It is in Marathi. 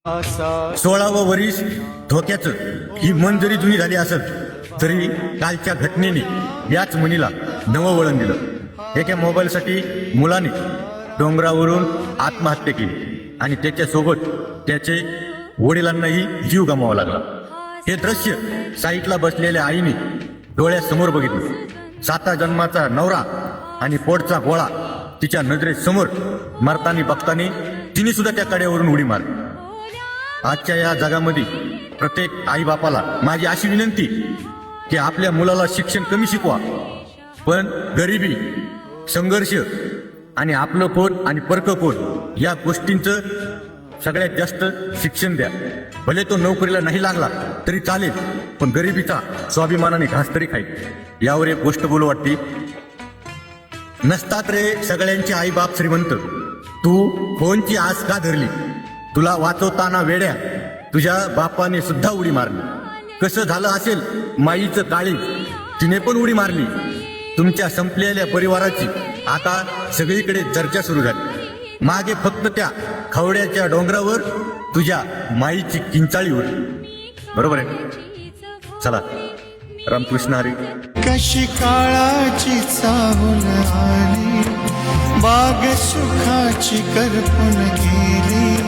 16वं वर्ष धोक्याचं ही मन जरी जुनी झाली असत तरी कालच्या घटनेने याच मुनीला नवं वळण दिलं। एका मोबाईलसाठी मुलाने डोंगरावरून आत्महत्या केली आणि त्याच्यासोबत त्याचे वडिलांनाही जीव गमावा लागला। हे दृश्य साईटला बसलेल्या आईने डोळ्यासमोर बघितलं। 7 जन्माचा नवरा आणि पोटचा गोळा तिच्या नजरेसमोर मरताना बघताना तिने सुद्धा त्या कड्यावरून उडी मारली। आजच्या या जगामध्ये प्रत्येक आई बापाला माझी अशी विनंती की आपल्या मुलाला शिक्षण कमी शिकवा, पण गरिबी, संघर्ष आणि आपलं पोट आणि परकं पोट या गोष्टींचं सगळ्यात जास्त शिक्षण द्या। भले तो नोकरीला नाही लागला तरी चालेल, पण गरिबीचा स्वाभिमानाने घास तरी खाईल। यावर एक गोष्ट बोलू वाटते। नसतात रे सगळ्यांचे आई बाप श्रीमंत, तू फोनची आस का धरली? तुला वाचवताना वेड्या तुझ्या बापाने सुद्धा उडी मारली। कसं झालं असेल माईचं काळी, तिने पण उडी मारली। तुमच्या संपलेल्या परिवाराची आता सगळीकडे चर्चा सुरू झाली। मागे फक्त त्या खवड्याच्या डोंगरावर तुझ्या माईची किंचाळी होती। बरोबर आहे? चला, रामकृष्ण हरी। कशी काळाची चाहूल आली, बाग सुखाची करपून गेली।